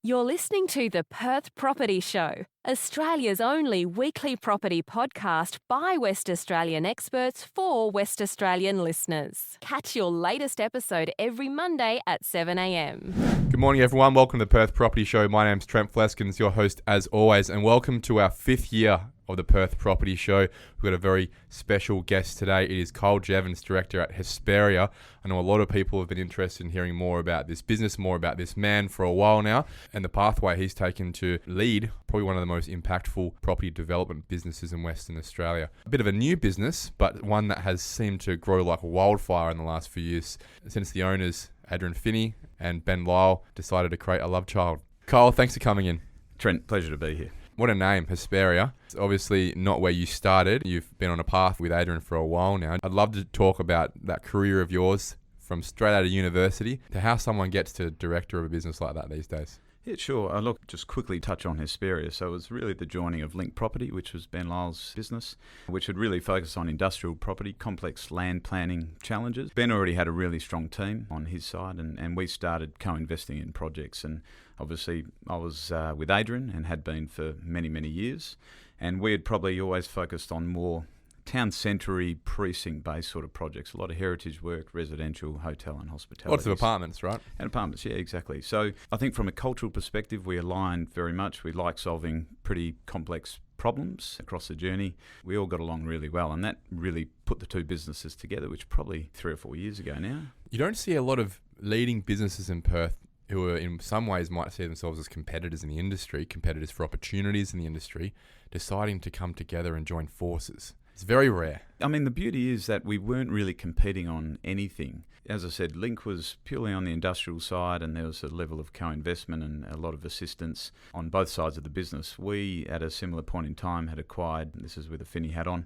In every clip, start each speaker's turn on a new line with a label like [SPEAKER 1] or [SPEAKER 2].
[SPEAKER 1] You're listening to the Perth Property Show, Australia's only weekly property podcast by West Australian experts for West Australian listeners. Catch your latest episode every Monday at 7 a.m.
[SPEAKER 2] Good morning, everyone. Welcome to the Perth Property Show. My name's Trent Fleskins, your host as always, and welcome to our 5th year of the Perth Property Show. We've got a very special guest today. It is Jeavons, director at Hesperia. I know a lot of people have been interested in hearing more about this business, more about this man for a while now, and the pathway he's taken to lead probably one of the most impactful property development businesses in Western Australia. A bit of a new business, but one that has seemed to grow like wildfire in the last few years since the owners, Adrian Finney and Ben Lyle, decided to create a love child. Kyle, thanks for coming in.
[SPEAKER 3] Trent, pleasure to be here.
[SPEAKER 2] What a name, Hesperia. It's obviously not where you started. You've been on a path with Adrian for a while now. I'd love to talk about that career of yours from straight out of university to how someone gets to director of a business like that these days.
[SPEAKER 3] Yeah, sure. I'll just quickly touch on Hesperia. So it was really the joining of Link Property, which was Ben Lyle's business, which would really focus on industrial property, complex land planning challenges. Ben already had a really strong team on his side, and we started co-investing in projects. And obviously I was with Adrian and had been for many, many years. And we had probably always focused on more town centre-y, precinct-based sort of projects. A lot of heritage work, residential, hotel and hospitality.
[SPEAKER 2] Lots of apartments, right?
[SPEAKER 3] And apartments, yeah, exactly. So I think from a cultural perspective, we aligned very much. We like solving pretty complex problems across the journey. We all got along really well, and that really put the two businesses together, which probably 3 or 4 years ago now.
[SPEAKER 2] You don't see a lot of leading businesses in Perth who are in some ways might see themselves as competitors in the industry, competitors for opportunities in the industry, deciding to come together and join forces. It's very rare.
[SPEAKER 3] I mean, the beauty is that we weren't really competing on anything. As I said, Link was purely on the industrial side, and there was a level of co-investment and a lot of assistance on both sides of the business. We, at a similar point in time, had acquired, this is with a Finney hat on,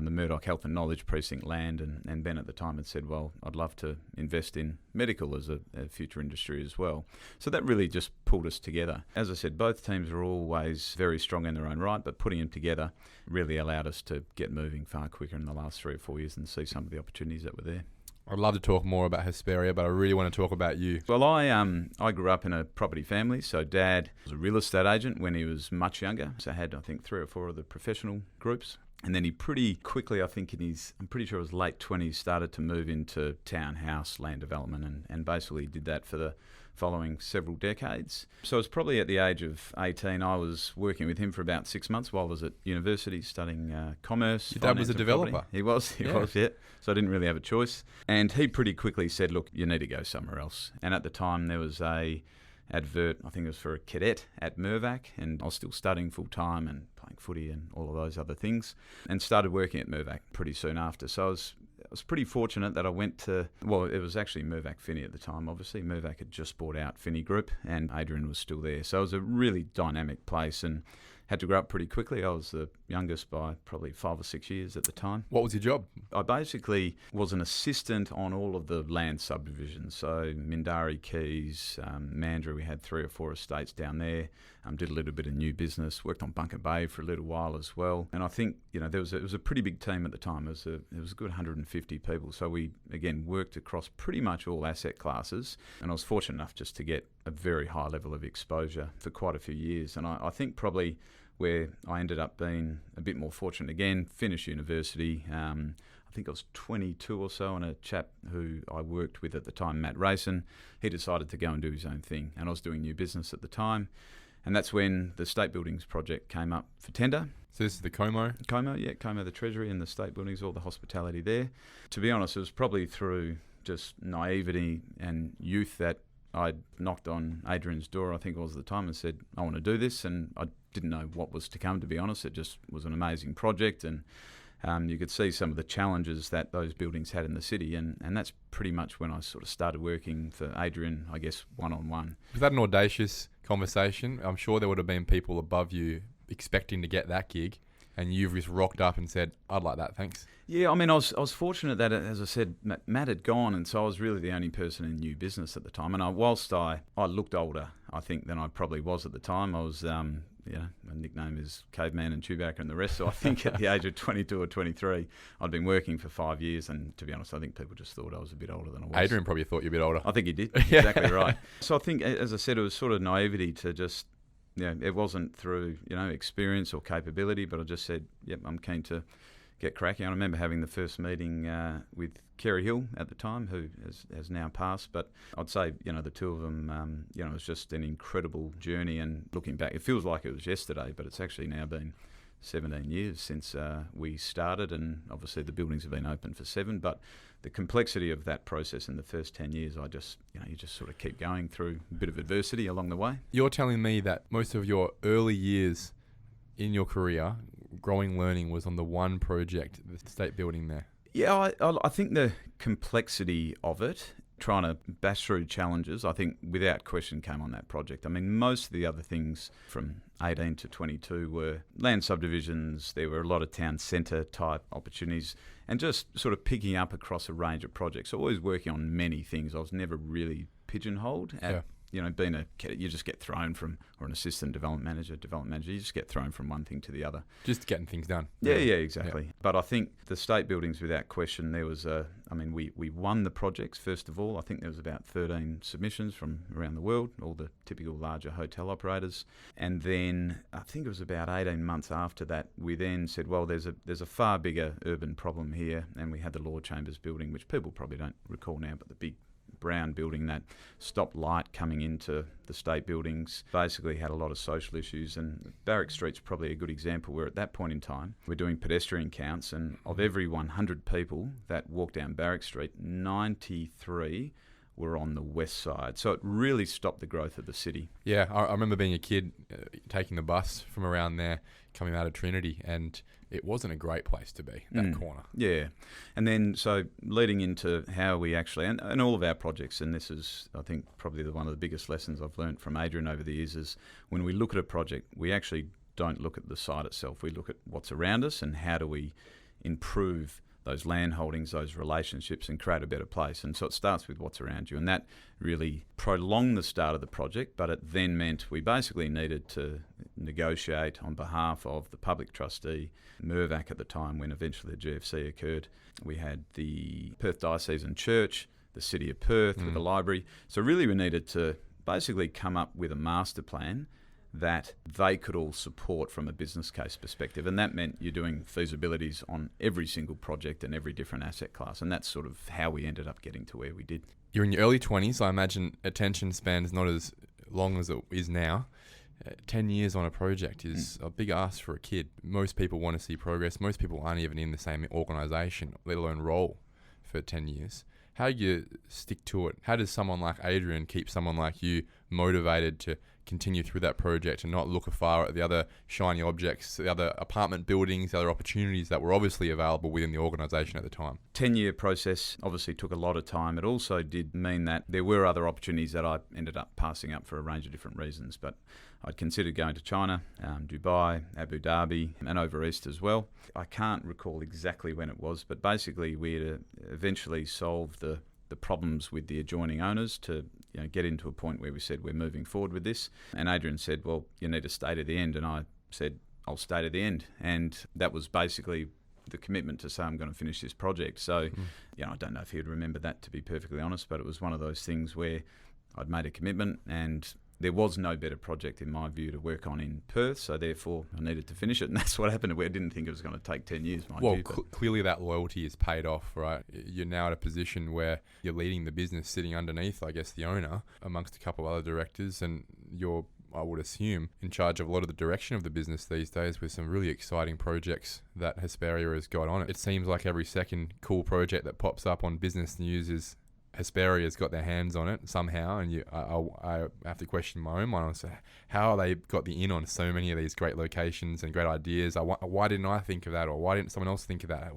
[SPEAKER 3] the Murdoch Health and Knowledge Precinct land, and Ben at the time had said, well, I'd love to invest in medical as a future industry as well. So that really just pulled us together. As I said, both teams are always very strong in their own right, but putting them together really allowed us to get moving far quicker in the last 3 or 4 years and see some of the opportunities that were there.
[SPEAKER 2] I'd love to talk more about Hesperia, but I really want to talk about you.
[SPEAKER 3] Well, I grew up in a property family, so Dad was a real estate agent when he was much younger. So I had, I think, 3 or 4 of the professional groups. And then he pretty quickly, I think I'm pretty sure it was late 20s, started to move into townhouse land development and basically did that for the following several decades. So it was probably at the age of 18, I was working with him for about 6 months while I was at university studying commerce.
[SPEAKER 2] Your dad was a developer?
[SPEAKER 3] Property. He was, yeah. So I didn't really have a choice. And he pretty quickly said, look, you need to go somewhere else. And at the time there was a advert, I think it was for a cadet at Mirvac, and I was still studying full time and playing footy and all of those other things, and started working at Mirvac pretty soon after. So I was pretty fortunate that I went to, well, it was actually Mirvac Finney at the time, obviously. Mirvac had just bought out Finney Group, and Adrian was still there. So it was a really dynamic place and had to grow up pretty quickly. I was the youngest by probably 5 or 6 years at the time.
[SPEAKER 2] What was your job?
[SPEAKER 3] I basically was an assistant on all of the land subdivisions. So Mindari, Keys, Mandurah, we had 3 or 4 estates down there. Did a little bit of new business, worked on Bunker Bay for a little while as well. And I think, it was a pretty big team at the time. It was a good 150 people. So we, again, worked across pretty much all asset classes. And I was fortunate enough just to get a very high level of exposure for quite a few years. And I think probably where I ended up being a bit more fortunate again, finished university. I think I was 22 or so, and a chap who I worked with at the time, Matt Rayson, he decided to go and do his own thing. And I was doing new business at the time. And that's when the State Buildings project came up for tender.
[SPEAKER 2] So this is the Como?
[SPEAKER 3] Como, the Treasury and the State Buildings, all the hospitality there. To be honest, it was probably through just naivety and youth that I knocked on Adrian's door, I think it was at the time, and said, I want to do this. And I didn't know what was to come, to be honest. It just was an amazing project, and you could see some of the challenges that those buildings had in the city, and that's pretty much when I sort of started working for Adrian, I guess, one-on-one.
[SPEAKER 2] Was that an audacious conversation? I'm sure there would have been people above you expecting to get that gig, and you've just rocked up and said, I'd like that, thanks.
[SPEAKER 3] Yeah, I mean, I was fortunate that, as I said, Matt had gone, and so I was really the only person in new business at the time. And whilst I looked older, I think, than I probably was at the time. I was my nickname is Caveman and Chewbacca and the rest. So I think at the age of 22 or 23, I'd been working for 5 years, and to be honest, I think people just thought I was a bit older than I was.
[SPEAKER 2] Adrian probably thought you were a bit older.
[SPEAKER 3] I think he did. Exactly right. So I think, as I said, it was sort of naivety to just, it wasn't through, experience or capability, but I just said, yep, I'm keen to get cracking. I remember having the first meeting with Kerry Hill at the time, who has now passed. But I'd say, the two of them, it was just an incredible journey. And looking back, it feels like it was yesterday, but it's actually now been 17 years since we started. And obviously the buildings have been open for 7. But the complexity of that process in the first 10 years, you just sort of keep going through a bit of adversity along the way.
[SPEAKER 2] You're telling me that most of your early years in your career, growing learning, was on the one project, the state building there.
[SPEAKER 3] Yeah, I think the complexity of it, trying to bash through challenges, I think without question came on that project. I mean, most of the other things from 18 to 22 were land subdivisions. There were a lot of town centre type opportunities, and just sort of picking up across a range of projects. Always working on many things. I was never really pigeonholed at, being you just get thrown from, or an assistant development manager, you just get thrown from one thing to the other.
[SPEAKER 2] Just getting things done.
[SPEAKER 3] Yeah, exactly. Yeah. But I think the state buildings, without question, there was we won the projects, first of all. I think there was about 13 submissions from around the world, all the typical larger hotel operators. And then I think it was about 18 months after that, we then said, well, there's a far bigger urban problem here. And we had the Law Chambers building, which people probably don't recall now, but the big brown building that stopped light coming into the state buildings, basically had a lot of social issues. And Barrack Street's probably a good example where at that point in time we're doing pedestrian counts, and of every 100 people that walk down Barrack Street, 93 were on the west side. So it really stopped the growth of the city.
[SPEAKER 2] Yeah, I remember being a kid taking the bus from around there, coming out of Trinity, and it wasn't a great place to be, that corner.
[SPEAKER 3] Yeah. And then, so leading into how we actually, and all of our projects, and this is, I think, probably one of the biggest lessons I've learned from Adrian over the years, is when we look at a project, we actually don't look at the site itself. We look at what's around us and how do we improve those land holdings, those relationships, and create a better place. And so it starts with what's around you. And that really prolonged the start of the project, but it then meant we basically needed to negotiate on behalf of the public trustee, Mirvac at the time, when eventually the GFC occurred. We had the Perth Diocesan Church, the City of Perth with the library. So really we needed to basically come up with a master plan that they could all support from a business case perspective. And that meant you're doing feasibilities on every single project and every different asset class. And that's sort of how we ended up getting to where we did.
[SPEAKER 2] You're in your early 20s. I imagine attention span is not as long as it is now. 10 years on a project is a big ask for a kid. Most people want to see progress. Most people aren't even in the same organisation, let alone role, for 10 years. How do you stick to it? How does someone like Adrian keep someone like you motivated to continue through that project and not look afar at the other shiny objects, the other apartment buildings, the other opportunities that were obviously available within the organisation at the time?
[SPEAKER 3] 10-year process obviously took a lot of time. It also did mean that there were other opportunities that I ended up passing up for a range of different reasons. But I'd considered going to China, Dubai, Abu Dhabi, and over East as well. I can't recall exactly when it was, but basically we had eventually solved the problems with the adjoining owners to get into a point where we said we're moving forward with this. And Adrian said, well, you need to stay to the end. And I said, I'll stay to the end. And that was basically the commitment to say I'm going to finish this project. So, I don't know if he'd remember that, to be perfectly honest, but it was one of those things where I'd made a commitment and there was no better project in my view to work on in Perth, so therefore I needed to finish it, and that's what happened. I didn't think it was going to take 10 years, mind you.
[SPEAKER 2] Well, clearly that loyalty is paid off, right? You're now at a position where you're leading the business, sitting underneath, I guess, the owner, amongst a couple of other directors, and you're, I would assume, in charge of a lot of the direction of the business these days with some really exciting projects that Hesperia has got on it. It seems like every second cool project that pops up on business news is Hesperia's got their hands on it somehow, and I have to question my own mind. So how they got the in on so many of these great locations and great ideas? Why didn't I think of that, or why didn't someone else think of that?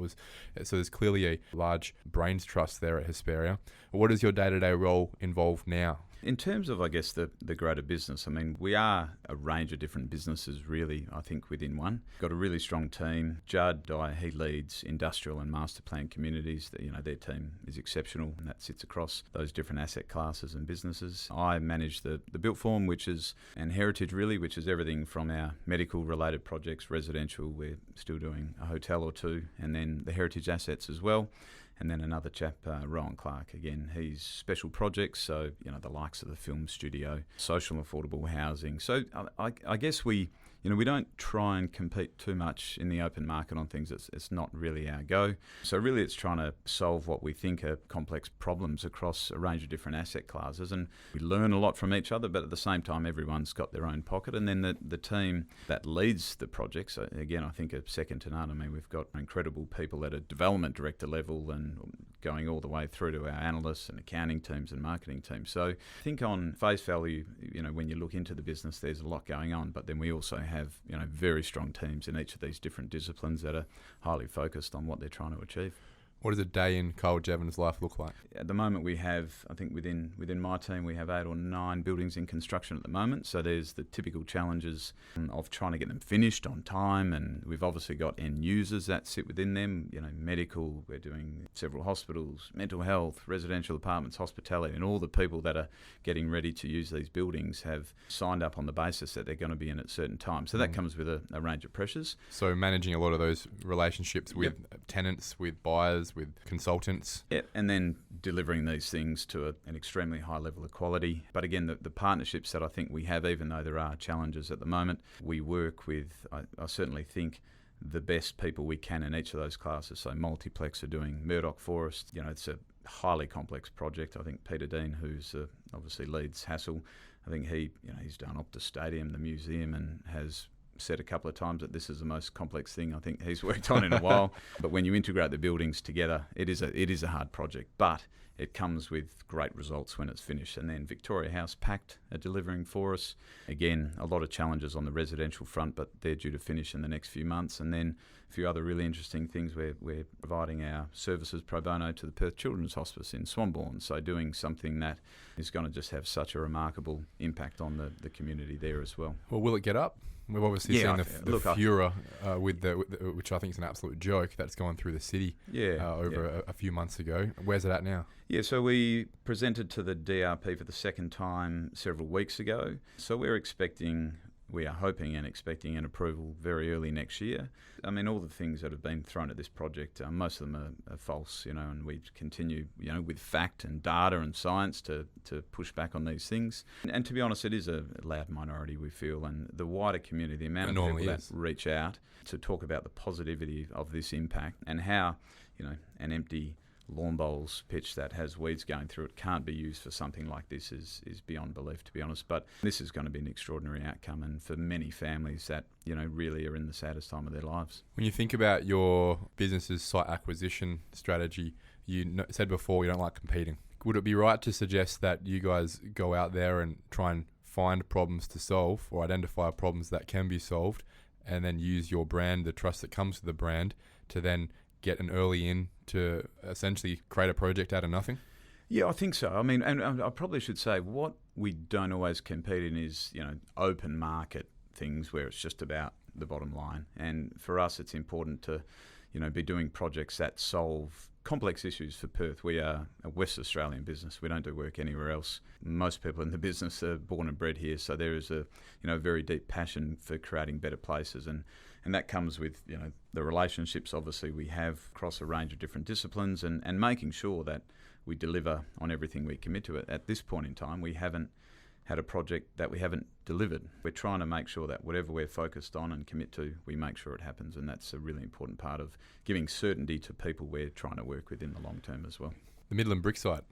[SPEAKER 2] So there's clearly a large brains trust there at Hesperia. What does your day-to-day role involve now?
[SPEAKER 3] In terms of, I guess, the greater business, I mean, we are a range of different businesses, really, I think, within one. Got a really strong team. Judd, he leads industrial and master plan communities. Their team is exceptional, and that sits across those different asset classes and businesses. I manage the built form, and heritage, really, which is everything from our medical-related projects, residential, we're still doing a hotel or two, and then the heritage assets as well. And then another chap, Rowan Clark, again, he's special projects, so, the likes of the film studio, social and affordable housing. So I guess we don't try and compete too much in the open market on things. It's not really our go. So really it's trying to solve what we think are complex problems across a range of different asset classes. And we learn a lot from each other, but at the same time, everyone's got their own pocket. And then the team that leads the projects, again, I think are second to none. I mean, we've got incredible people at a development director level and going all the way through to our analysts and accounting teams and marketing teams. So I think on face value, when you look into the business, there's a lot going on, but then we also have, very strong teams in each of these different disciplines that are highly focused on what they're trying to achieve.
[SPEAKER 2] What does a day in Carl Jeavons' life look like?
[SPEAKER 3] At the moment, we have, I think within my team, we have 8 or 9 buildings in construction at the moment. So there's the typical challenges of trying to get them finished on time, and we've obviously got end users that sit within them. Medical, we're doing several hospitals, mental health, residential apartments, hospitality, and all the people that are getting ready to use these buildings have signed up on the basis that they're going to be in at certain times. So that comes with a range of pressures.
[SPEAKER 2] So managing a lot of those relationships with tenants, with buyers, with consultants.
[SPEAKER 3] Yeah, and then delivering these things to an extremely high level of quality. But again, the partnerships that I think we have, even though there are challenges at the moment, we work with, I certainly think, the best people we can in each of those classes. So Multiplex are doing Murdoch Forest. It's a highly complex project. I think Peter Dean, who's obviously leads Hassel, I think he's done Optus Stadium, the museum, and has said a couple of times that this is the most complex thing I think he's worked on in a while. But when you integrate the buildings together, it is a hard project, but it comes with great results when it's finished. And then Victoria House Pact are delivering for us. Again, a lot of challenges on the residential front, but they're due to finish in the next few months. And then a few other really interesting things. We're providing our services pro bono to the Perth Children's Hospice in Swanbourne. So doing something that is going to just have such a remarkable impact on the community there as well.
[SPEAKER 2] Well, will it get up? We've obviously seen the furor with which I think is an absolute joke that's gone through the city over a few months ago. Where's it at now?
[SPEAKER 3] Yeah, so we presented to the DRP for the second time several weeks ago. So we are hoping and expecting an approval very early next year. I mean, all the things that have been thrown at this project, most of them are false, and we continue, with fact and data and science to push back on these things. And to be honest, it is a loud minority, we feel, and the wider community, the amount of people that reach out to talk about the positivity of this impact and how, an empty lawn bowls pitch that has weeds going through it can't be used for something like this is beyond belief, to be honest. But this is going to be an extraordinary outcome, and for many families that really are in the saddest time of their lives.
[SPEAKER 2] When you think about your business's site acquisition strategy, you said before you don't like competing. Would it be right to suggest that you guys go out there and try and find problems to solve or identify problems that can be solved, and then use your brand, the trust that comes with the brand, to then get an early in to essentially create a project out of nothing?
[SPEAKER 3] Yeah, I think so. I mean, and I probably should say what we don't always compete in is, open market things where it's just about the bottom line. And for us, it's important to, be doing projects that solve complex issues for Perth. We are a West Australian business. We don't do work anywhere else. Most people in the business are born and bred here, so there is a very deep passion for creating better places, and that comes with the relationships obviously we have across a range of different disciplines, and making sure that we deliver on everything we commit to it. At this point in time, we haven't had a project that we haven't delivered. We're trying to make sure that whatever we're focused on and commit to, we make sure it happens, and that's a really important part of giving certainty to people we're trying to work with in the long term as well.
[SPEAKER 2] The Midland Brick site.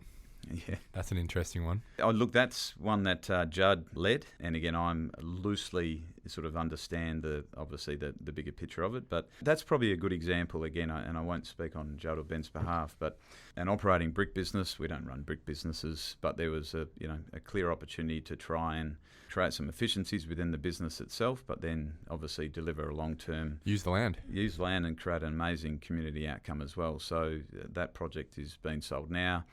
[SPEAKER 3] Yeah.
[SPEAKER 2] That's an interesting one.
[SPEAKER 3] Oh, look, that's one that Judd led. And again, I'm loosely sort of understand the bigger picture of it. But that's probably a good example, again, and I won't speak on Judd or Ben's behalf, but an operating brick business, we don't run brick businesses, but there was a clear opportunity to try and create some efficiencies within the business itself, but then obviously deliver a long-term... Use the land and create an amazing community outcome as well. So that project is being sold now.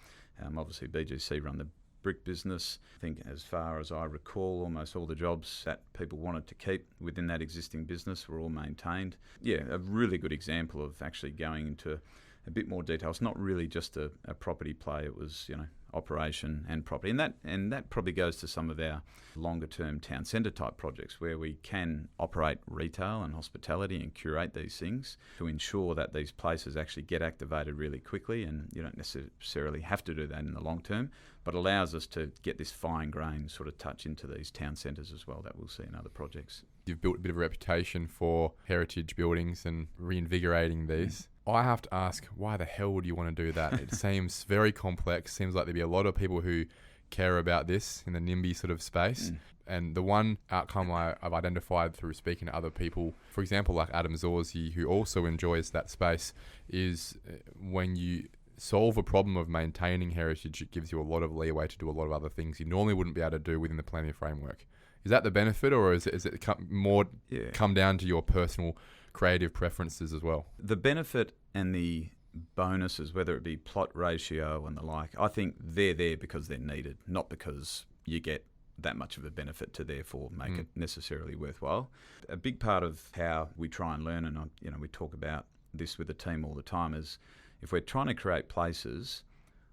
[SPEAKER 3] Obviously, BGC run the brick business. I think as far as I recall, almost all the jobs that people wanted to keep within that existing business were all maintained. Yeah, a really good example of actually going into a bit more detail. It's not really just a property play. It was, operation and property. And that probably goes to some of our longer term town centre type projects where we can operate retail and hospitality and curate these things to ensure that these places actually get activated really quickly, and you don't necessarily have to do that in the long term, but allows us to get this fine grain sort of touch into these town centres as well that we'll see in other projects.
[SPEAKER 2] You've built a bit of a reputation for heritage buildings and reinvigorating these. I have to ask, why the hell would you want to do that? It seems very complex. Seems like there'd be a lot of people who care about this in the NIMBY sort of space. And the one outcome I've identified through speaking to other people, for example, like Adam Zorzi, who also enjoys that space, is when you solve a problem of maintaining heritage, it gives you a lot of leeway to do a lot of other things you normally wouldn't be able to do within the planning framework. Is that the benefit, or is it come down to your personal creative preferences as well?
[SPEAKER 3] The benefit and the bonuses, whether it be plot ratio and the like, I think they're there because they're needed, not because you get that much of a benefit to therefore make it necessarily worthwhile. A big part of how we try and learn, and we talk about this with the team all the time, is if we're trying to create places,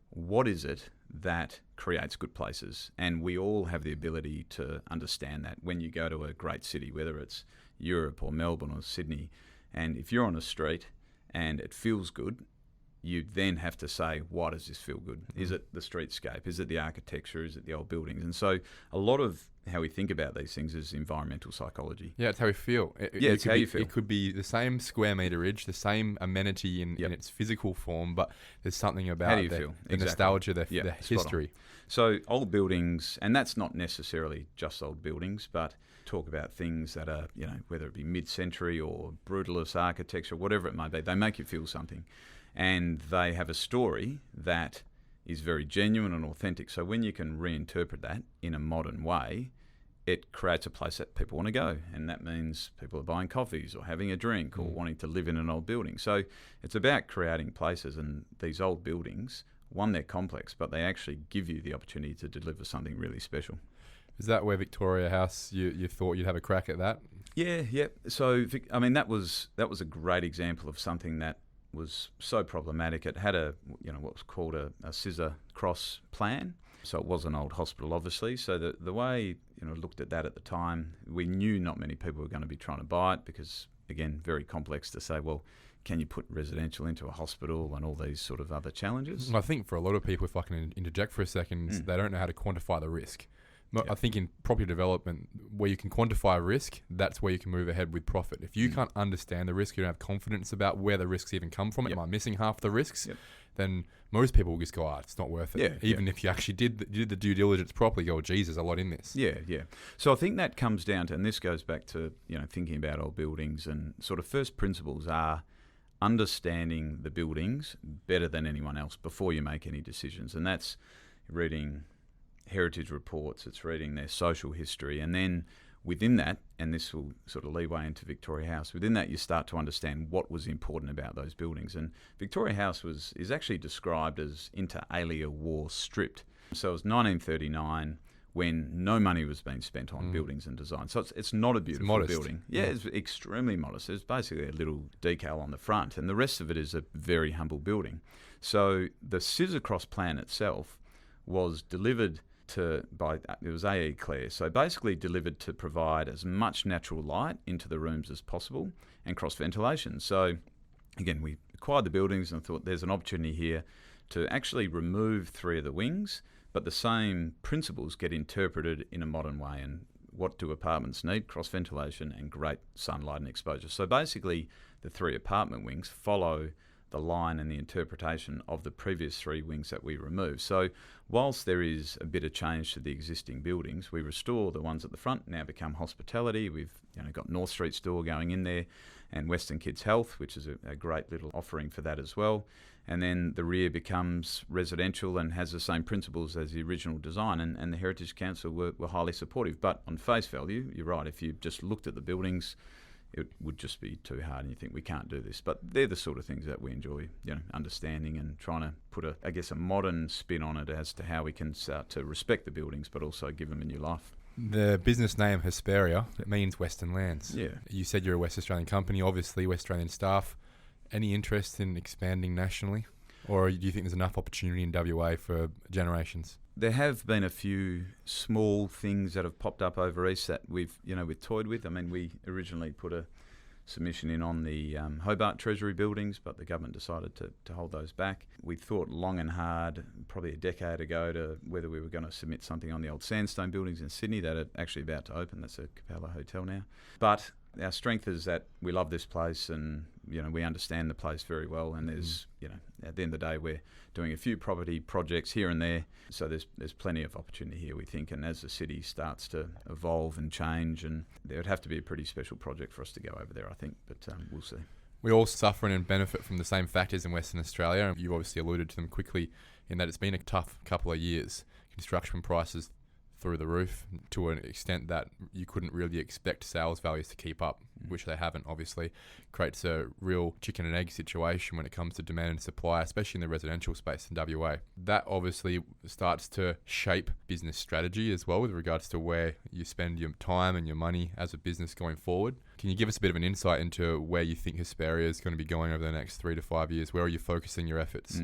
[SPEAKER 3] what is it that creates good places? And we all have the ability to understand that when you go to a great city, whether it's Europe or Melbourne or Sydney, and if you're on a street and it feels good, you then have to say, why does this feel good? Is it the streetscape? Is it the architecture? Is it the old buildings? And so a lot of how we think about these things is environmental psychology.
[SPEAKER 2] Yeah, it's how we feel.
[SPEAKER 3] It's how you feel.
[SPEAKER 2] It could be the same square meterage, the same amenity in its physical form, but there's something about
[SPEAKER 3] how do you feel?
[SPEAKER 2] The nostalgia, the history.
[SPEAKER 3] So old buildings, and that's not necessarily just old buildings, but talk about things that are, whether it be mid-century or brutalist architecture, whatever it may be, they make you feel something. And they have a story that is very genuine and authentic. So when you can reinterpret that in a modern way, it creates a place that people want to go. And that means people are buying coffees or having a drink or wanting to live in an old building. So it's about creating places, and these old buildings, one, they're complex, but they actually give you the opportunity to deliver something really special.
[SPEAKER 2] Is that where Victoria House, you thought you'd have a crack at that?
[SPEAKER 3] Yeah. So, that was a great example of something that was so problematic. It had what was called a scissor cross plan. So it was an old hospital, obviously. So the way, looked at that at the time, we knew not many people were going to be trying to buy it because, again, very complex to say, well, can you put residential into a hospital and all these sort of other challenges?
[SPEAKER 2] I think for a lot of people, if I can interject for a second, they don't know how to quantify the risk. I think in property development, where you can quantify risk, that's where you can move ahead with profit. If you can't understand the risk, you don't have confidence about where the risks even come from, am I missing half the risks? Then most people will just go, it's not worth it. Even if you actually did the due diligence properly, go, geez, there's a lot in this.
[SPEAKER 3] Yeah. So I think that comes down to, and this goes back to, thinking about old buildings, and sort of first principles are understanding the buildings better than anyone else before you make any decisions. And that's reading heritage reports, it's reading their social history, and then within that, and this will sort of leeway into Victoria House, within that you start to understand what was important about those buildings. And Victoria House is actually described as inter alia war stripped. So it was 1939 when no money was being spent on buildings and design. So it's not a beautiful building. Yeah, it's extremely modest. There's basically a little decal on the front, and the rest of it is a very humble building. So the scissor cross plan itself was delivered it was A.E. Clare, so basically delivered to provide as much natural light into the rooms as possible and cross ventilation. So again, we acquired the buildings and thought there's an opportunity here to actually remove 3 of the wings, but the same principles get interpreted in a modern way. And what do apartments need? Cross ventilation and great sunlight and exposure. So basically the 3 apartment wings follow the line and the interpretation of the previous 3 wings that we removed. So whilst there is a bit of change to the existing buildings, we restore the ones at the front, now become hospitality. We've got North Street Store going in there, and Western Kids Health, which is a great little offering for that as well. And then the rear becomes residential and has the same principles as the original design, and the Heritage Council were highly supportive. But on face value, you're right, if you just looked at the buildings, it would just be too hard and you think we can't do this. But they're the sort of things that we enjoy, understanding and trying to put a modern spin on it as to how we can start to respect the buildings but also give them a new life.
[SPEAKER 2] The business name Hesperia, it means Western Lands.
[SPEAKER 3] Yeah.
[SPEAKER 2] You said you're a West Australian company, obviously West Australian staff. Any interest in expanding nationally? Or do you think there's enough opportunity in WA for generations?
[SPEAKER 3] There have been a few small things that have popped up over east that we've toyed with. I mean, we originally put a submission in on the Hobart Treasury buildings, but the government decided to hold those back. We thought long and hard, probably a decade ago, to whether we were going to submit something on the old sandstone buildings in Sydney that are actually about to open. That's a Capella Hotel now. But our strength is that we love this place and, we understand the place very well. And there's, at the end of the day, we're doing a few property projects here and there. So there's plenty of opportunity here, we think. And as the city starts to evolve and change, and there would have to be a pretty special project for us to go over there, I think. But we'll see.
[SPEAKER 2] We all suffer and benefit from the same factors in Western Australia. You obviously alluded to them quickly in that it's been a tough couple of years. Construction prices through the roof to an extent that you couldn't really expect sales values to keep up, which they haven't, obviously. Creates a real chicken and egg situation when it comes to demand and supply, especially in the residential space in WA. That obviously starts to shape business strategy as well with regards to where you spend your time and your money as a business going forward. Can you give us a bit of an insight into where you think Hesperia is going to be going over the next 3 to 5 years? Where are you focusing your efforts?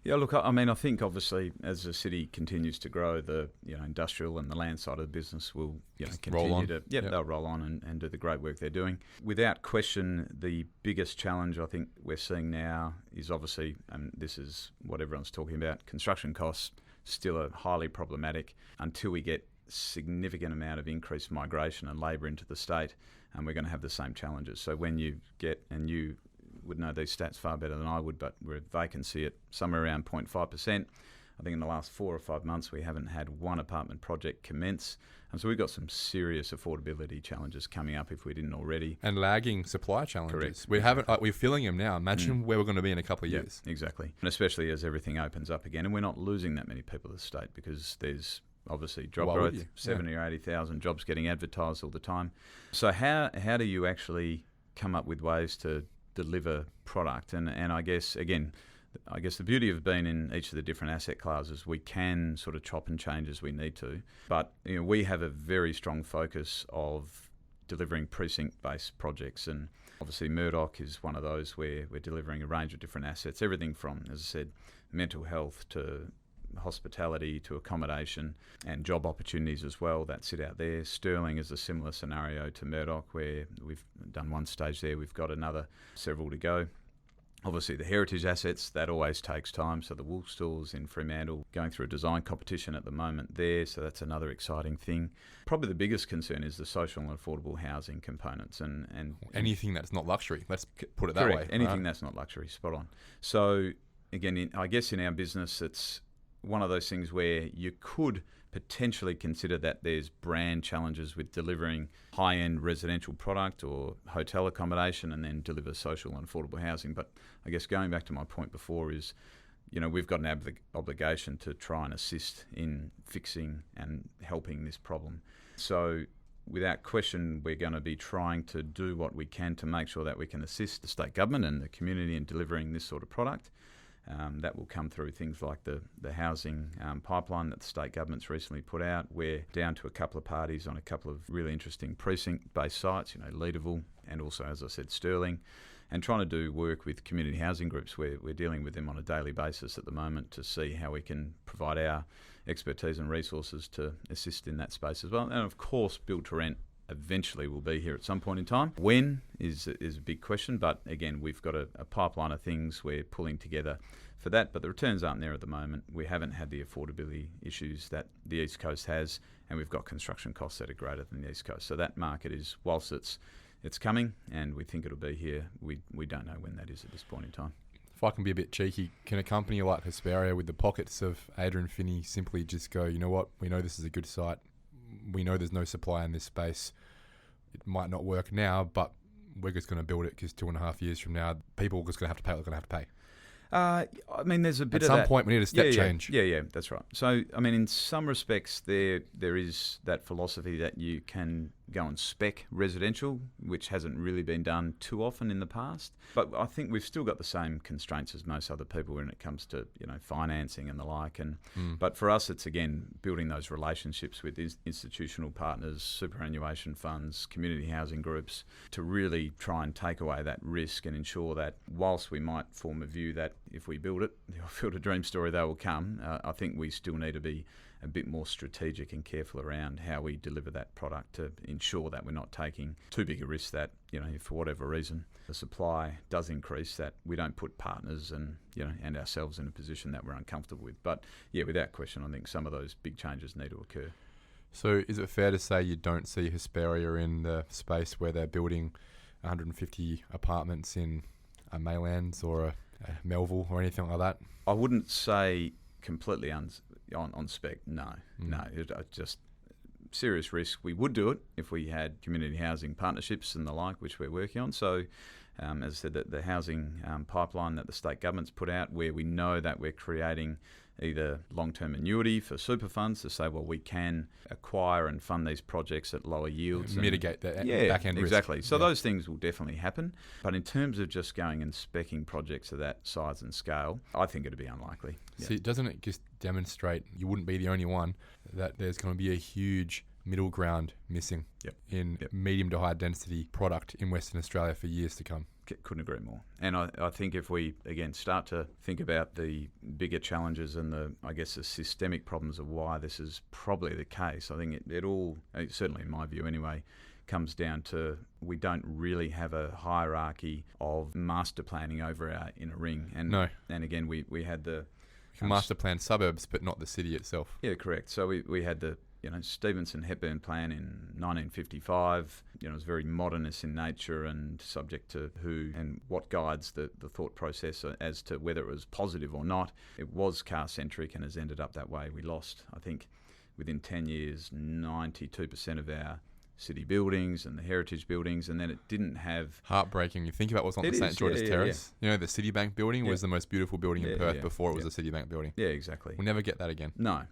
[SPEAKER 3] Yeah, look, I mean, I think obviously as the city continues to grow, the industrial and the land side of the business will continue to they'll roll on and do the great work they're doing. Without question, the biggest challenge I think we're seeing now is obviously, and this is what everyone's talking about, construction costs still are highly problematic until we get significant amount of increased migration and labour into the state, and we're going to have the same challenges. So when you get, and you would know these stats far better than I would, but we're at vacancy at somewhere around 0.5%. I think in the last 4 or 5 months we haven't had one apartment project commence. And so we've got some serious affordability challenges coming up if we didn't already.
[SPEAKER 2] And lagging supply challenges.
[SPEAKER 3] Correct.
[SPEAKER 2] We haven't. We're feeling them now. Imagine where we're going to be in a couple of years.
[SPEAKER 3] Exactly. And especially as everything opens up again. And we're not losing that many people to the state because there's obviously job growth, 70 or 80,000 jobs getting advertised all the time. So how do you actually come up with ways to deliver product? And I guess, again, the beauty of being in each of the different asset classes, we can sort of chop and change as we need to. But we have a very strong focus of delivering precinct-based projects. And obviously Murdoch is one of those where we're delivering a range of different assets, everything from, as I said, mental health to hospitality to accommodation and job opportunities as well that sit out there. Sterling is a similar scenario to Murdoch where we've done one stage there, we've got another several to go. Obviously the heritage assets, that always takes time. So the wool stores in Fremantle going through a design competition at the moment there, so that's another exciting thing. Probably the biggest concern is the social and affordable housing components and
[SPEAKER 2] anything that's not luxury, let's put it that
[SPEAKER 3] correct,
[SPEAKER 2] way.
[SPEAKER 3] Anything that's not luxury, spot on. So again, I guess in our business it's one of those things where you could potentially consider that there's brand challenges with delivering high-end residential product or hotel accommodation and then deliver social and affordable housing. But I guess going back to my point before is, we've got an obligation to try and assist in fixing and helping this problem. So without question, we're going to be trying to do what we can to make sure that we can assist the state government and the community in delivering this sort of product. That will come through things like the housing pipeline that the state government's recently put out. We're down to a couple of parties on a couple of really interesting precinct-based sites, Leederville and also, as I said, Sterling, and trying to do work with community housing groups where we're dealing with them on a daily basis at the moment to see how we can provide our expertise and resources to assist in that space as well. And of course, build to rent eventually will be here at some point in time. When is a big question, but again, we've got a pipeline of things we're pulling together for that, but the returns aren't there at the moment. We haven't had the affordability issues that the East Coast has, and we've got construction costs that are greater than the East Coast. So that market is, whilst it's coming, and we think it'll be here, we don't know when that is at this point in time.
[SPEAKER 2] If I can be a bit cheeky, can a company like Hesperia with the pockets of Adrian Finney simply just go, you know what, we know this is a good site, we know there's no supply in this space, it might not work now, but we're just going to build it because 2.5 years from now, people are just going to have to pay what they're going to have to pay?
[SPEAKER 3] I mean, there's a bit
[SPEAKER 2] of that. At some point, we need a step change.
[SPEAKER 3] Yeah, that's right. So, I mean, in some respects, there is that philosophy that you can go and spec residential, which hasn't really been done too often in the past. But I think we've still got the same constraints as most other people when it comes to financing and the like. But for us, it's again building those relationships with institutional partners, superannuation funds, community housing groups, to really try and take away that risk and ensure that whilst we might form a view that if we build it, or build a dream story, they will come. I think we still need to be a bit more strategic and careful around how we deliver that product to ensure that we're not taking too big a risk that, if for whatever reason the supply does increase, that we don't put partners and ourselves in a position that we're uncomfortable with. But yeah, without question, I think some of those big changes need to occur.
[SPEAKER 2] So is it fair to say you don't see Hesperia in the space where they're building 150 apartments in a Maylands or a Melville or anything like that?
[SPEAKER 3] I wouldn't say completely on spec, no. Just serious risk. We would do it if we had community housing partnerships and the like, which we're working on. So, as I said, the housing pipeline that the state government's put out, where we know that we're creating either long-term annuity for super funds to say, well, we can acquire and fund these projects at lower yields.
[SPEAKER 2] Mitigate that back-end risk.
[SPEAKER 3] Exactly. So those things will definitely happen. But in terms of just going and speccing projects of that size and scale, I think it'd be unlikely.
[SPEAKER 2] See, doesn't it just demonstrate, you wouldn't be the only one, that there's going to be a huge middle ground missing in medium to high density product in Western Australia for years to come?
[SPEAKER 3] Couldn't agree more. And I think if we, again, start to think about the bigger challenges and the systemic problems of why this is probably the case, I think it all, certainly in my view anyway, comes down to we don't really have a hierarchy of master planning over our inner ring. And again, we had the
[SPEAKER 2] master plan suburbs, but not the city itself.
[SPEAKER 3] Yeah, correct. So we had the Stevenson Hepburn plan in 1955. It was very modernist in nature and subject to who and what guides the thought process as to whether it was positive or not. It was car-centric and has ended up that way. We lost, I think, within 10 years, 92% of our city buildings and the heritage buildings, and then it didn't have...
[SPEAKER 2] Heartbreaking. You think about what's on the St. George's Terrace. The Citibank building was the most beautiful building in Perth before it was a Citibank building.
[SPEAKER 3] Yeah, exactly.
[SPEAKER 2] We'll never get that again.
[SPEAKER 3] No.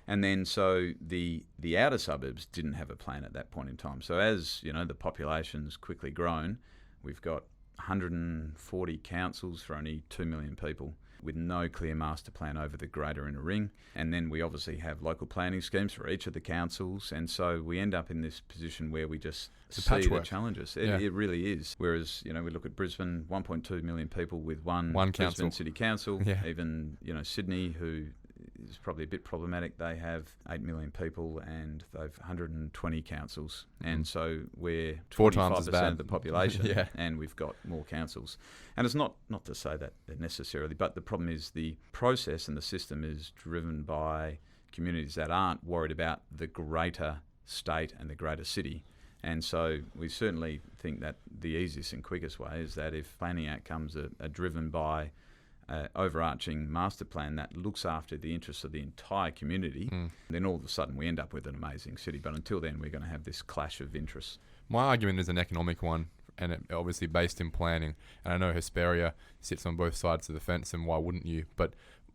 [SPEAKER 3] And then so the outer suburbs didn't have a plan at that point in time. So as, the population's quickly grown, we've got 140 councils for only 2 million people with no clear master plan over the greater inner ring. And then we obviously have local planning schemes for each of the councils. And so we end up in this position where we just see the challenges. It really is. Whereas, we look at Brisbane, 1.2 million people with one
[SPEAKER 2] council.
[SPEAKER 3] Brisbane City Council. Even, Sydney, who is probably a bit problematic. They have 8 million people and they've 120 councils. And so we're
[SPEAKER 2] 4 times as bad
[SPEAKER 3] of the population and we've got more councils. And it's not to say that necessarily, but the problem is the process and the system is driven by communities that aren't worried about the greater state and the greater city. And so we certainly think that the easiest and quickest way is that if planning outcomes are driven by overarching master plan that looks after the interests of the entire community, then all of a sudden we end up with an amazing city. But until then, we're going to have this clash of interests.
[SPEAKER 2] My argument is an economic one, and it obviously based in planning. And I know Hesperia sits on both sides of the fence, and why wouldn't you? But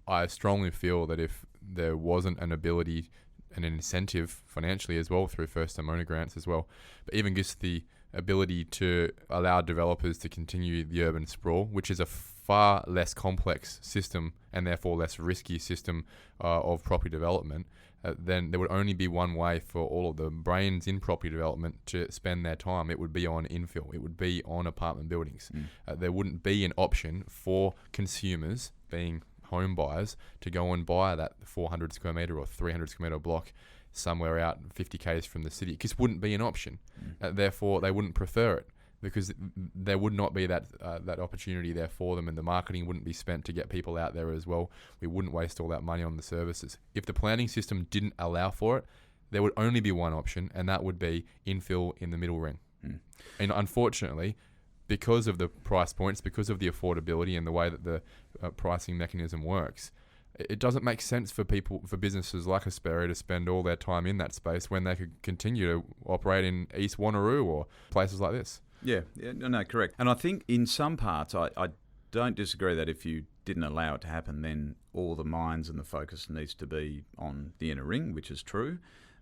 [SPEAKER 2] I strongly feel that if there wasn't an ability and an incentive financially as well through first-time owner grants as well, but even just the ability to allow developers to continue the urban sprawl, which is a far less complex system and therefore less risky system of property development, then there would only be one way for all of the brains in property development to spend their time. It would be on infill. It would be on apartment buildings. There wouldn't be an option for consumers, being home buyers, to go and buy that 400 square metre or 300 square metre block somewhere out 50 k's from the city. It just wouldn't be an option. Therefore, they wouldn't prefer it, because there would not be that opportunity there for them, and the marketing wouldn't be spent to get people out there as well. We wouldn't waste all that money on the services. If the planning system didn't allow for it, there would only be one option, and that would be infill in the middle ring. And unfortunately, because of the price points, because of the affordability and the way that the pricing mechanism works, it doesn't make sense for businesses like Hesperia to spend all their time in that space when they could continue to operate in East Wanneroo or places like this.
[SPEAKER 3] No, correct. And I think in some parts, I don't disagree that if you didn't allow it to happen, then all the minds and the focus needs to be on the inner ring, which is true.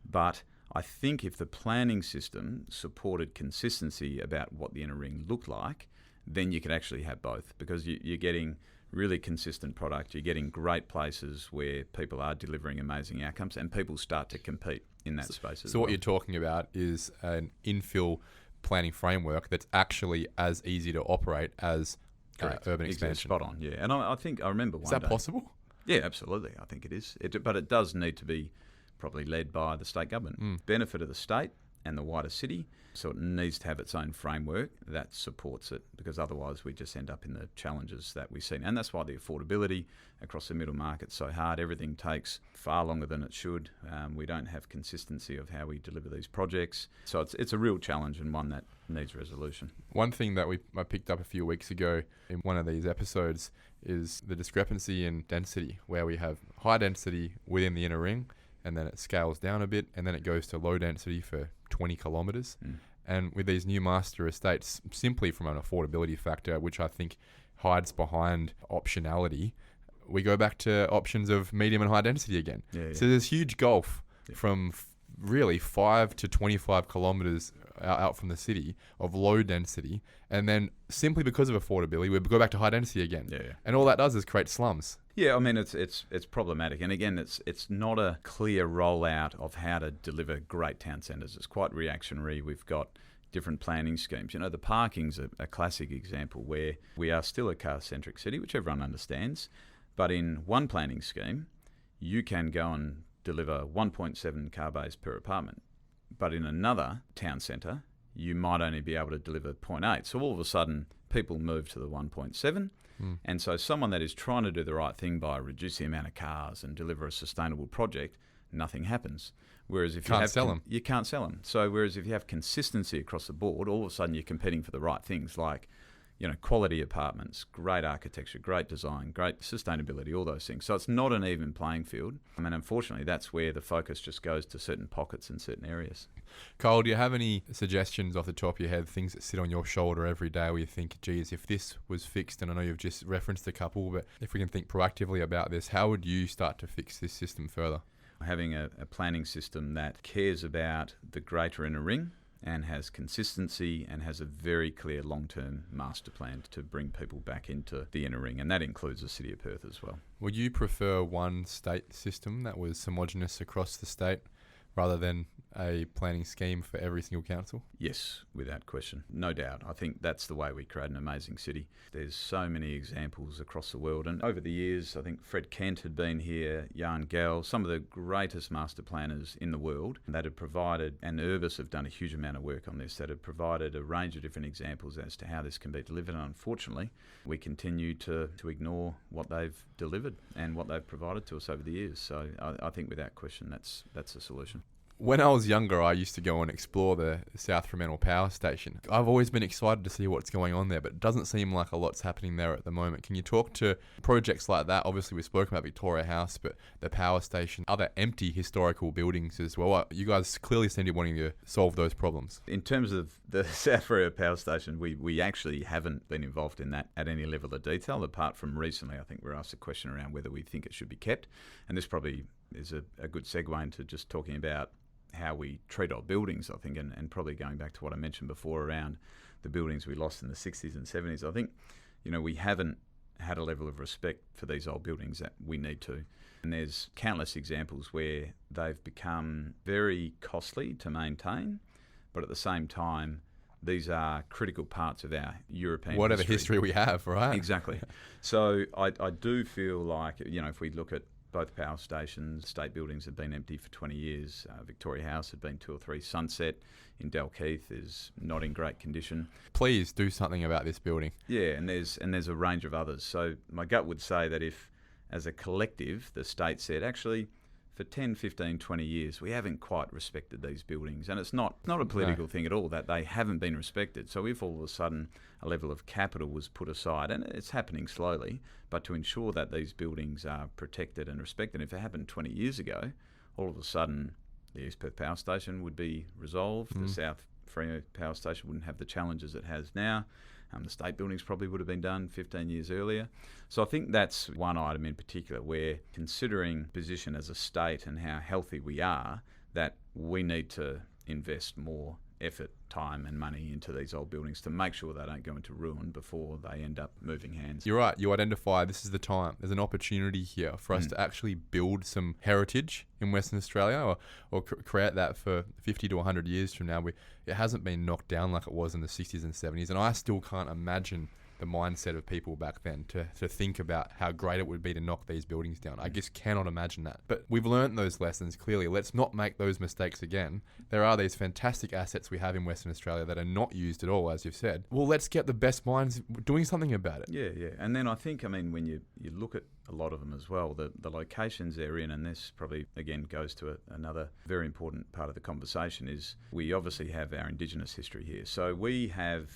[SPEAKER 3] But I think if the planning system supported consistency about what the inner ring looked like, then you could actually have both, because you're getting really consistent product, you're getting great places where people are delivering amazing outcomes, and people start to compete in that space as
[SPEAKER 2] So
[SPEAKER 3] well.
[SPEAKER 2] what you're talking about is an infill planning framework that's actually as easy to operate as urban expansion.
[SPEAKER 3] Spot on, yeah. And I think I remember one day.
[SPEAKER 2] Is that possible?
[SPEAKER 3] Yeah, absolutely. I think it is. But it does need to be probably led by the state government. Benefit of the state and the wider city. So it needs to have its own framework that supports it, because otherwise we just end up in the challenges that we've seen. And that's why the affordability across the middle market's so hard. Everything takes far longer than it should. We don't have consistency of how we deliver these projects. So it's a real challenge, and one that needs resolution.
[SPEAKER 2] One thing that I picked up a few weeks ago in one of these episodes is the discrepancy in density, where we have high density within the inner ring, and then it scales down a bit, and then it goes to low density for 20 kilometres. And with these new master estates, simply from an affordability factor, which I think hides behind optionality, we go back to options of medium and high density again. So there's huge gulf from really 5 to 25 kilometres out from the city of low density, and then simply because of affordability, we go back to high density again. And all that does is create slums.
[SPEAKER 3] Yeah, I mean, it's problematic. And again, it's not a clear rollout of how to deliver great town centres. It's quite reactionary. We've got different planning schemes. The parking's a classic example where we are still a car-centric city, which everyone understands. But in one planning scheme, you can go and deliver 1.7 car bays per apartment. But in another town centre, you might only be able to deliver 0.8. So all of a sudden, people move to the 1.7. And so someone that is trying to do the right thing by reducing the amount of cars and deliver a sustainable project, nothing happens. Whereas if you can't sell them. So whereas if you have consistency across the board, all of a sudden you're competing for the right things, like quality apartments, great architecture, great design, great sustainability, all those things. So it's not an even playing field. I mean, unfortunately, that's where the focus just goes to certain pockets in certain areas.
[SPEAKER 2] Cole, do you have any suggestions off the top of your head, things that sit on your shoulder every day where you think, geez, if this was fixed, and I know you've just referenced a couple, but if we can think proactively about this, how would you start to fix this system further?
[SPEAKER 3] Having a planning system that cares about the greater inner ring and has consistency and has a very clear long-term master plan to bring people back into the inner ring, and that includes the City of Perth as well.
[SPEAKER 2] Would you prefer one state system that was homogenous across the state rather than a planning scheme for every single council?
[SPEAKER 3] Yes, without question. No doubt. I think that's the way we create an amazing city. There's so many examples across the world, and over the years, I think Fred Kent had been here, Jan Gell, some of the greatest master planners in the world that have provided, and Urbis have done a huge amount of work on this, that have provided a range of different examples as to how this can be delivered. And unfortunately, we continue to ignore what they've delivered and what they've provided to us over the years. So I think without question, that's the solution.
[SPEAKER 2] When I was younger, I used to go and explore the South Fremantle Power Station. I've always been excited to see what's going on there, but it doesn't seem like a lot's happening there at the moment. Can you talk to projects like that? Obviously, we've spoken about Victoria House, but the power station, other empty historical buildings as well. You guys clearly seem to be wanting to solve those problems.
[SPEAKER 3] In terms of the South Fremantle Power Station, we actually haven't been involved in that at any level of detail, apart from recently. I think we're asked a question around whether we think it should be kept. And this probably is a good segue into just talking about how we treat our buildings, I think, and probably going back to what I mentioned before around the buildings we lost in the 60s and 70s. I think, we haven't had a level of respect for these old buildings that we need to. And there's countless examples where they've become very costly to maintain, but at the same time, these are critical parts of our European
[SPEAKER 2] whatever history we have, right?
[SPEAKER 3] Exactly. So I do feel like, if we look at both power stations, state buildings have been empty for 20 years. Victoria House had been 2 or 3. Sunset in Dalkeith is not in great condition.
[SPEAKER 2] Please do something about this building.
[SPEAKER 3] Yeah, and there's a range of others. So my gut would say that if, as a collective, the state said, actually, for 10, 15, 20 years, we haven't quite respected these buildings. And it's not a political thing at all, that they haven't been respected. So if all of a sudden a level of capital was put aside, and it's happening slowly, but to ensure that these buildings are protected and respected, if it happened 20 years ago, all of a sudden the East Perth Power Station would be resolved, the South Fremantle Power Station wouldn't have the challenges it has now. The state buildings probably would have been done 15 years earlier. So I think that's one item in particular where, considering position as a state and how healthy we are, that we need to invest more effort, time and money into these old buildings to make sure they don't go into ruin before they end up moving hands.
[SPEAKER 2] You're right. You identify this is the time. There's an opportunity here for us to actually build some heritage in Western Australia or create that for 50 to 100 years from now. It hasn't been knocked down like it was in the 60s and 70s. And I still can't imagine the mindset of people back then to think about how great it would be to knock these buildings down. I just cannot imagine that. But we've learned those lessons clearly. Let's not make those mistakes again. There are these fantastic assets we have in Western Australia that are not used at all, as you've said. Well, let's get the best minds doing something about it.
[SPEAKER 3] Yeah. And then I think, when you look at a lot of them as well, the locations they're in, and this probably, again, goes to another very important part of the conversation, is we obviously have our Indigenous history here. So we have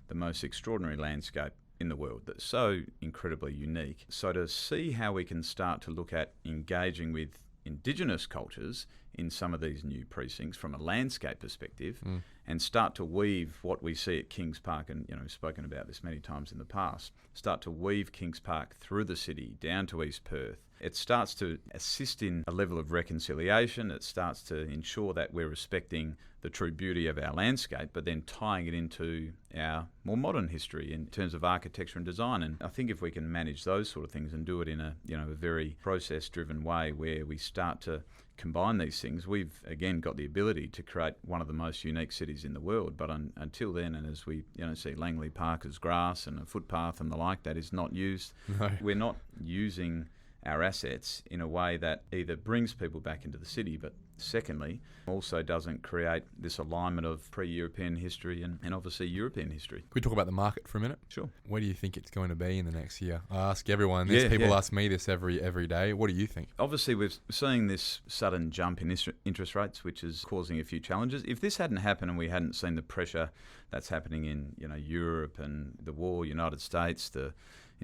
[SPEAKER 3] the most extraordinary landscape in the world that's so incredibly unique. So to see how we can start to look at engaging with Indigenous cultures in some of these new precincts from a landscape perspective and start to weave what we see at Kings Park, and we've spoken about this many times in the past, start to weave Kings Park through the city down to East Perth. It starts to assist in a level of reconciliation. It starts to ensure that we're respecting the true beauty of our landscape, but then tying it into our more modern history in terms of architecture and design. And I think if we can manage those sort of things and do it in a very process-driven way where we start to combine these things, we've again got the ability to create one of the most unique cities in the world. But until then, and as we see Langley Park as grass and a footpath and the like that is not used, we're not using our assets in a way that either brings people back into the city, but secondly, also doesn't create this alignment of pre-European history and obviously European history.
[SPEAKER 2] Could we talk about the market for a minute?
[SPEAKER 3] Sure.
[SPEAKER 2] Where do you think it's going to be in the next year? I ask everyone this. People ask me this every day. What do you think?
[SPEAKER 3] Obviously, we're seeing this sudden jump in interest rates, which is causing a few challenges. If this hadn't happened and we hadn't seen the pressure that's happening in Europe and the war, United States, the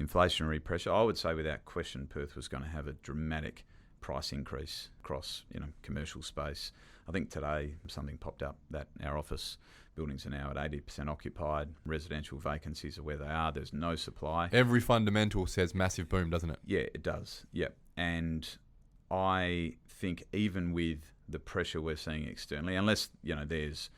[SPEAKER 3] inflationary pressure, I would say without question Perth was going to have a dramatic price increase across commercial space. I think today something popped up that our office buildings are now at 80% occupied. Residential vacancies are where they are. There's no supply.
[SPEAKER 2] Every fundamental says massive boom, doesn't it?
[SPEAKER 3] Yeah, it does. Yep. And I think even with the pressure we're seeing externally, unless there's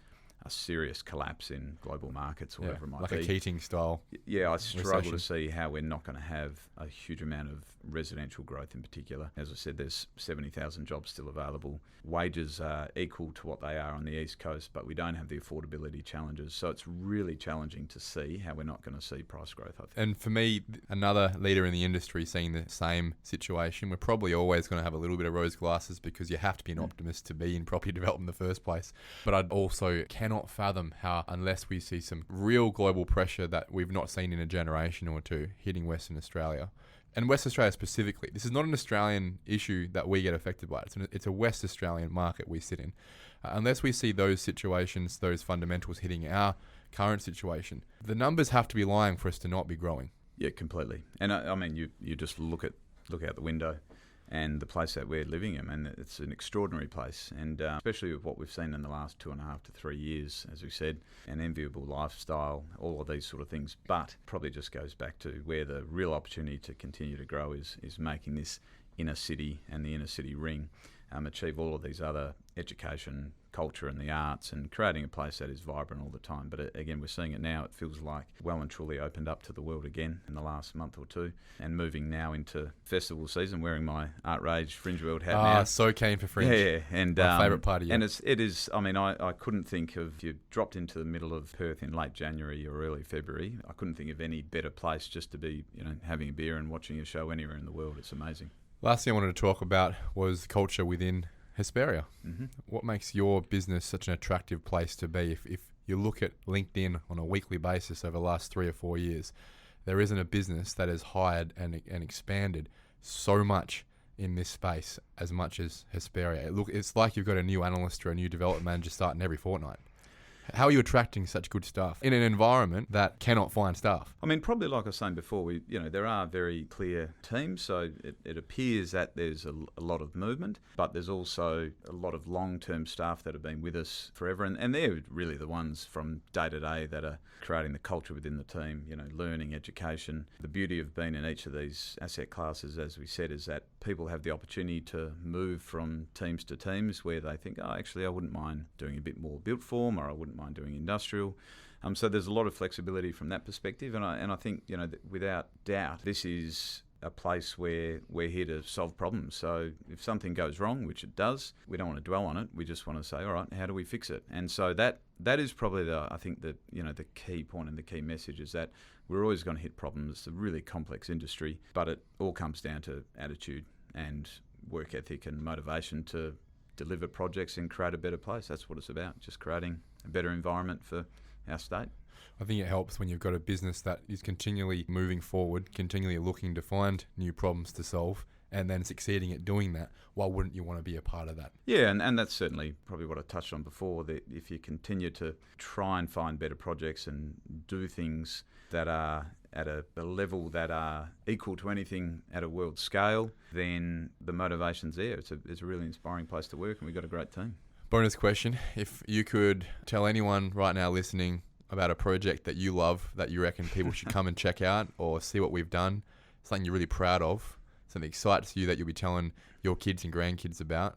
[SPEAKER 3] a serious collapse in global markets, or whatever it might be.
[SPEAKER 2] Like a Keating style.
[SPEAKER 3] Yeah, I struggle
[SPEAKER 2] recession.
[SPEAKER 3] to see how we're not going to have a huge amount of residential growth in particular. As I said, there's 70,000 jobs still available. Wages are equal to what they are on the East Coast, but we don't have the affordability challenges. So it's really challenging to see how we're not going to see price growth, I think.
[SPEAKER 2] And for me, another leader in the industry seeing the same situation, we're probably always going to have a little bit of rose glasses because you have to be an optimist to be in property development in the first place. But I also cannot fathom how, unless we see some real global pressure that we've not seen in a generation or two hitting Western Australia, and West Australia specifically, this is not an Australian issue that we get affected by. It's a West Australian market we sit in. Unless we see those situations, those fundamentals hitting our current situation, the numbers have to be lying for us to not be growing.
[SPEAKER 3] Yeah, completely. And you just look out the window and the place that we're living in, and it's an extraordinary place, and especially with what we've seen in the last 2.5 to 3 years, as we said, an enviable lifestyle, all of these sort of things. But probably just goes back to where the real opportunity to continue to grow is making this inner city and the inner city ring achieve all of these other education, culture and the arts, and creating a place that is vibrant all the time. But again, we're seeing it now. It feels like well and truly opened up to the world again in the last month or two, and moving now into festival season, wearing my Art Rage Fringe World hat now.
[SPEAKER 2] So keen for Fringe.
[SPEAKER 3] Yeah, and
[SPEAKER 2] my favourite party.
[SPEAKER 3] And it is. I couldn't think of, if you dropped into the middle of Perth in late January or early February, I couldn't think of any better place just to be, having a beer and watching a show anywhere in the world. It's amazing.
[SPEAKER 2] Last thing I wanted to talk about was culture within Hesperia.
[SPEAKER 3] Mm-hmm.
[SPEAKER 2] What makes your business such an attractive place to be? If you look at LinkedIn on a weekly basis over the last 3 or 4 years, there isn't a business that has hired and expanded so much in this space as much as Hesperia. It's like you've got a new analyst or a new development manager starting every fortnight. How are you attracting such good staff in an environment that cannot find staff?
[SPEAKER 3] Probably like I was saying before, there are very clear teams, so it appears that there's a lot of movement, but there's also a lot of long-term staff that have been with us forever, and they're really the ones from day to day that are creating the culture within the team, learning, education. The beauty of being in each of these asset classes, as we said, is that people have the opportunity to move from teams to teams where they think, oh, actually, I wouldn't mind doing a bit more built form, or I wouldn't mind doing industrial. So there's a lot of flexibility from that perspective, and I think, you know, that without doubt, this is a place where we're here to solve problems. So if something goes wrong, which it does, we don't want to dwell on it. We just want to say, all right, how do we fix it? And so that is probably I think the key point and the key message is that we're always going to hit problems. It's a really complex industry, but it all comes down to attitude and work ethic and motivation to deliver projects and create a better place. That's what it's about, just creating a better environment for our state.
[SPEAKER 2] I think it helps when you've got a business that is continually moving forward, continually looking to find new problems to solve, and then succeeding at doing that. Why wouldn't you want to be a part of that?
[SPEAKER 3] Yeah, and that's certainly probably what I touched on before, that if you continue to try and find better projects and do things that are at a level that are equal to anything at a world scale, then the motivation's there. It's a really inspiring place to work, and we've got a great team.
[SPEAKER 2] Bonus question. If you could tell anyone right now listening about a project that you love, that you reckon people should come and check out or see what we've done, something you're really proud of, something that excites you that you'll be telling your kids and grandkids about,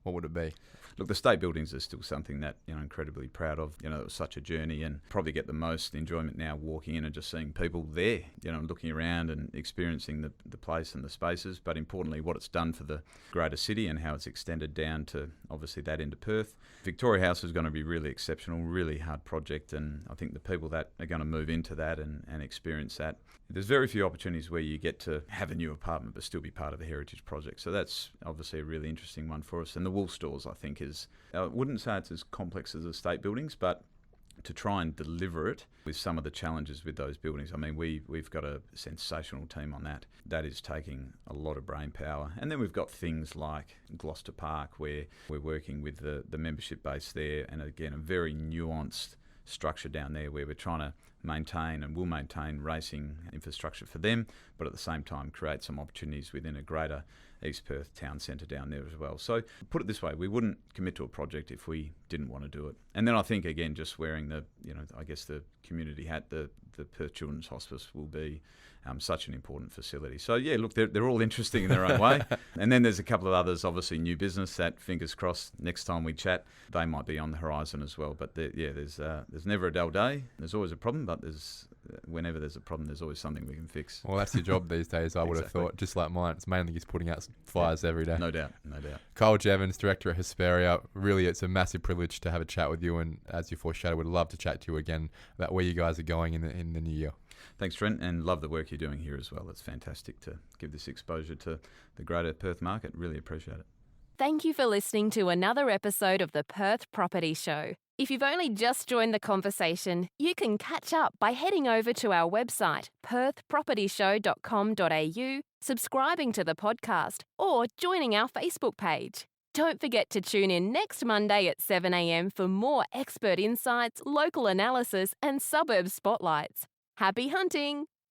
[SPEAKER 2] what would it be?
[SPEAKER 3] Look, the state buildings are still something that, you know, incredibly proud of. You know, it was such a journey, and probably get the most enjoyment now walking in and just seeing people there, you know, looking around and experiencing the place and the spaces, but importantly what it's done for the greater city and how it's extended down to obviously that into Perth. Victoria House is going to be really exceptional, really hard project, and I think the people that are going to move into that and experience that, there's very few opportunities where you get to have a new apartment but still be part of a heritage project. So that's obviously a really interesting one for us. And the wool stores, I think, is, I wouldn't say it's as complex as the state buildings, but to try and deliver it with some of the challenges with those buildings. I mean, we've got a sensational team on that. That is taking a lot of brain power. And then we've got things like Gloucester Park, where we're working with the membership base there, and again, a very nuanced structure down there where we're trying to maintain and will maintain racing infrastructure for them, but at the same time create some opportunities within a greater East Perth town centre down there as well. So put it this way, we wouldn't commit to a project if we didn't want to do it. And then I think, again, just wearing the community hat, the Perth Children's Hospice will be such an important facility. So yeah, look, they're all interesting in their own way. And then there's a couple of others, obviously new business that, fingers crossed, next time we chat, they might be on the horizon as well. But there's never a dull day. There's always a problem, but whenever there's a problem, there's always something we can fix.
[SPEAKER 2] Well, that's your job these days, I would have thought, just like mine. It's mainly just putting out fires every day.
[SPEAKER 3] No doubt.
[SPEAKER 2] Kyle Jeavons, Director at Hesperia. Really, it's a massive privilege to have a chat with you, and as you foreshadowed, would love to chat to you again about where you guys are going in the new year.
[SPEAKER 3] Thanks, Trent, and love the work you're doing here as well. It's fantastic to give this exposure to the greater Perth market. Really appreciate it.
[SPEAKER 1] Thank you for listening to another episode of the Perth Property Show. If you've only just joined the conversation, you can catch up by heading over to our website, perthpropertyshow.com.au, subscribing to the podcast, or joining our Facebook page. Don't forget to tune in next Monday at 7 a.m. for more expert insights, local analysis, and suburb spotlights. Happy hunting!